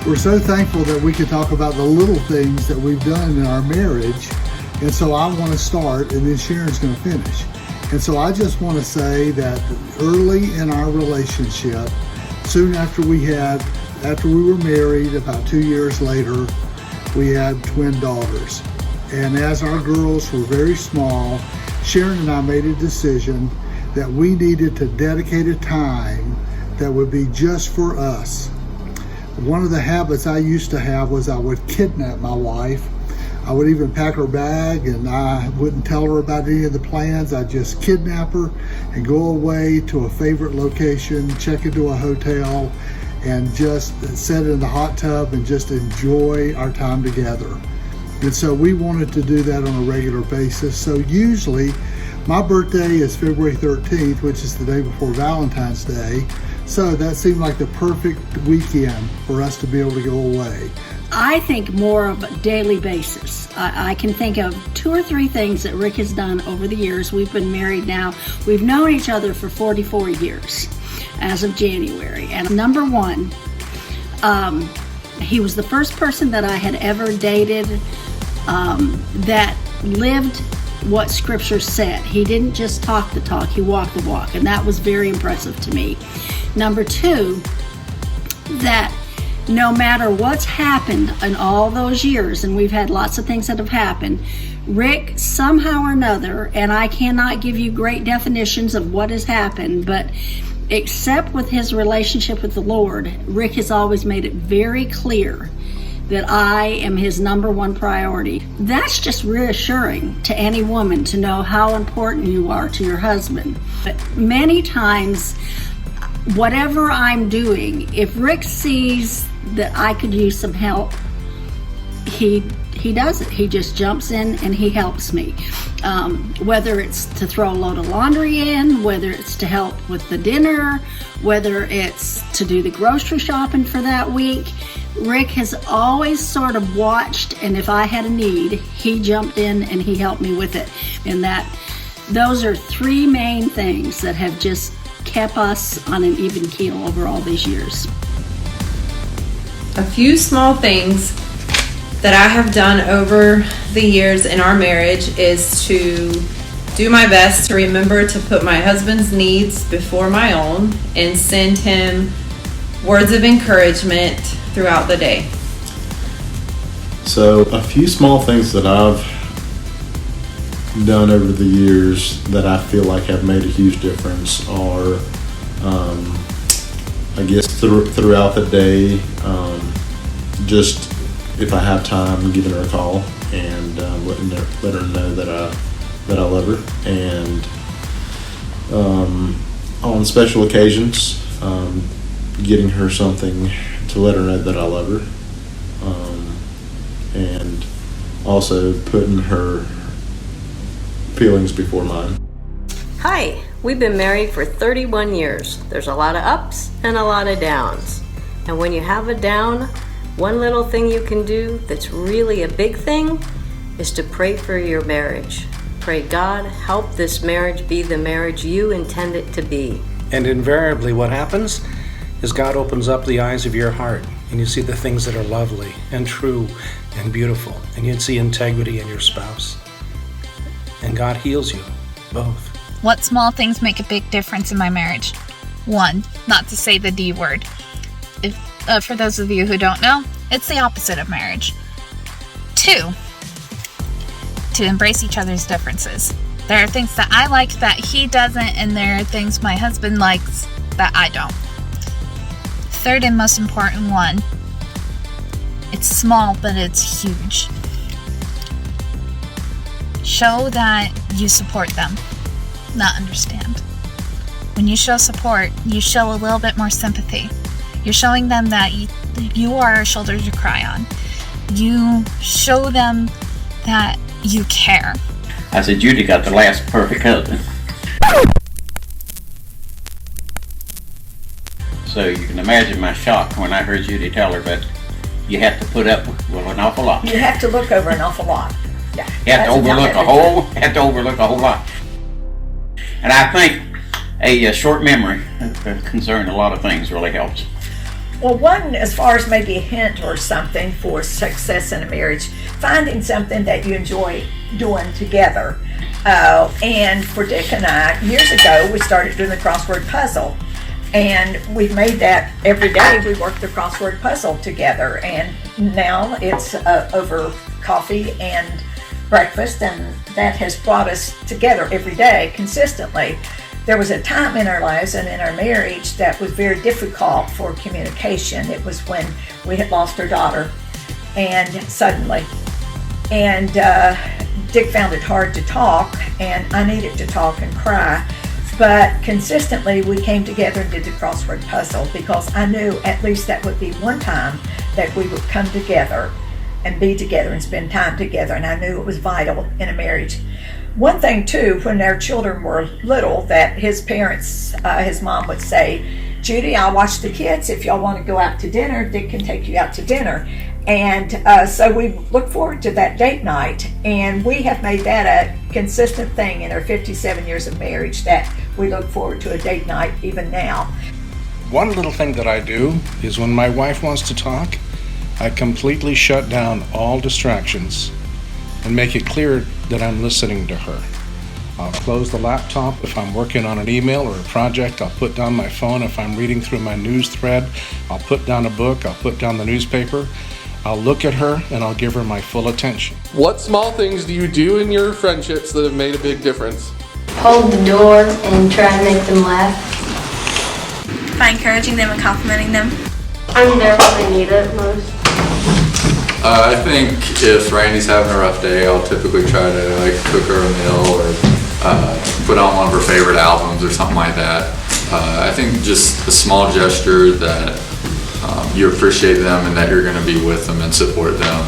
we're so thankful that we can talk about the little things that we've done in our marriage. And so I want to start, and then Sharon's going to finish. And so I just want to say that early in our relationship, soon after we were married, about 2 years later, we had twin daughters. And as our girls were very small, Sharon and I made a decision that we needed to dedicate a time that would be just for us. One of the habits I used to have was I would kidnap my wife. I would even pack her bag, and I wouldn't tell her about any of the plans. I'd just kidnap her and go away to a favorite location, check into a hotel, and just sit in the hot tub and just enjoy our time together. And so we wanted to do that on a regular basis. So usually my birthday is February 13th, which is the day before Valentine's Day. So that seemed like the perfect weekend for us to be able to go away. I think more of a daily basis. I can think of 2 or 3 things that Rick has done over the years. We've been married now. We've known each other for 44 years as of January. And number one, he was the first person that I had ever dated that lived what Scripture said. He didn't just talk the talk, he walked the walk. And that was very impressive to me. Number 2, that no matter what's happened in all those years, and we've had lots of things that have happened, Rick, somehow or another, and I cannot give you great definitions of what has happened, but except with his relationship with the Lord, Rick has always made it very clear that I am his number one priority. That's just reassuring to any woman to know how important you are to your husband. But many times, whatever I'm doing, if Rick sees that I could use some help, he does it. He just jumps in and he helps me. Whether it's to throw a load of laundry in, whether it's to help with the dinner, whether it's to do the grocery shopping for that week, Rick has always sort of watched, and if I had a need, he jumped in and he helped me with it. And those are 3 main things that have just kept us on an even keel over all these years. A few small things that I have done over the years in our marriage is to do my best to remember to put my husband's needs before my own and send him words of encouragement throughout the day. So a few small things that I've done over the years that I feel like have made a huge difference are, I guess throughout the day, just if I have time, giving her a call and let her know that I love her, and on special occasions, getting her something to let her know that I love her, and also putting her feelings before mine. Hi, we've been married for 31 years. There's a lot of ups and a lot of downs. And when you have a down, one little thing you can do that's really a big thing is to pray for your marriage. Pray, God, help this marriage be the marriage you intend it to be. And invariably what happens is God opens up the eyes of your heart and you see the things that are lovely and true and beautiful, and you see integrity in your spouse. And God heals you, both. What small things make a big difference in my marriage? 1, not to say the D word. For those of you who don't know, it's the opposite of marriage. 2, to embrace each other's differences. There are things that I like that he doesn't, and there are things my husband likes that I don't. 3rd and most important one, it's small, but it's huge. Show that you support them, not understand. When you show support, you show a little bit more sympathy. You're showing them that you are a shoulder to cry on. You show them that you care. I said, Judy got the last perfect husband. So you can imagine my shock when I heard Judy tell her that you have to put up with an awful lot. You have to look over an awful lot. Yeah. You have to overlook a whole lot. And I think a short memory concerning a lot of things really helps. Well, one, as far as maybe a hint or something for success in a marriage, finding something that you enjoy doing together. And for Dick and I, years ago, we started doing the crossword puzzle. And we've made that every day. We work the crossword puzzle together. And now it's over coffee and breakfast, and that has brought us together every day consistently. There was a time in our lives and in our marriage that was very difficult for communication. It was when we had lost our daughter, and suddenly. And Dick found it hard to talk, and I needed to talk and cry. But consistently, we came together and did the crossword puzzle because I knew at least that would be one time that we would come together and be together and spend time together, and I knew it was vital in a marriage. One thing too, when our children were little, that his parents, his mom would say, "Judy, I'll watch the kids. If y'all want to go out to dinner, Dick can take you out to dinner." And so we look forward to that date night, and we have made that a consistent thing in our 57 years of marriage, that we look forward to a date night even now. One little thing that I do is when my wife wants to talk, I completely shut down all distractions and make it clear that I'm listening to her. I'll close the laptop if I'm working on an email or a project. I'll put down my phone if I'm reading through my news thread. I'll put down a book. I'll put down the newspaper. I'll look at her and I'll give her my full attention. What small things do you do in your friendships that have made a big difference? Hold the door and try and make them laugh. By encouraging them and complimenting them. I'm there when they need it most. I think if Randy's having a rough day, I'll typically try to cook her a meal or put on one of her favorite albums or something like that. I think just a small gesture that you appreciate them and that you're going to be with them and support them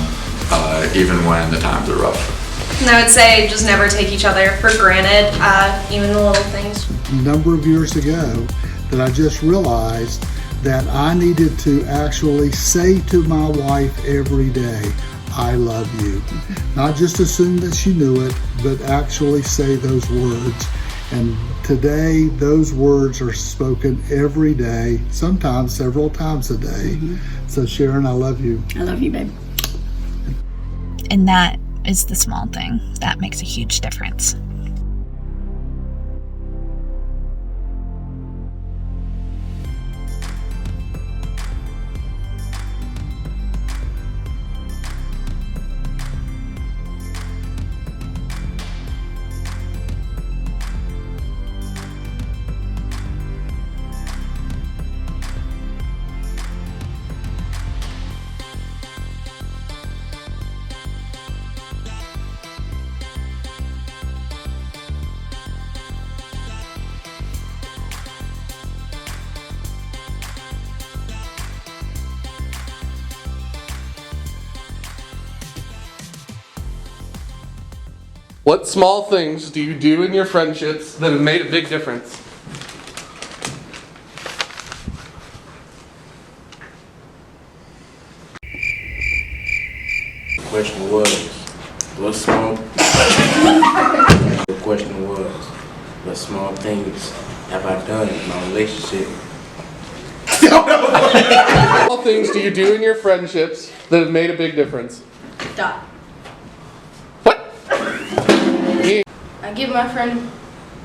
even when the times are rough. And I would say just never take each other for granted, even the little things. A number of years ago that I just realized that I needed to actually say to my wife every day, "I love you." Not just assume that she knew it, but actually say those words. And today, those words are spoken every day, sometimes several times a day. So Sharon, I love you. I love you, babe. And that is the small thing that makes a huge difference. What small things do you do in your friendships that have made a big difference? The question was, what small things have I done in my relationship? What small things do you do in your friendships that have made a big difference? Stop. I give my friend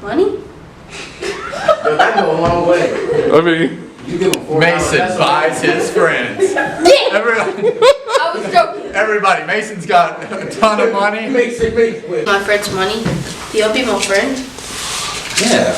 money. That go a long way. I mean, You give him $4. Mason buys his friends. Everybody, I was joking. everybody, Mason's got a ton of money. My friend's money. He'll be my friend. Yeah.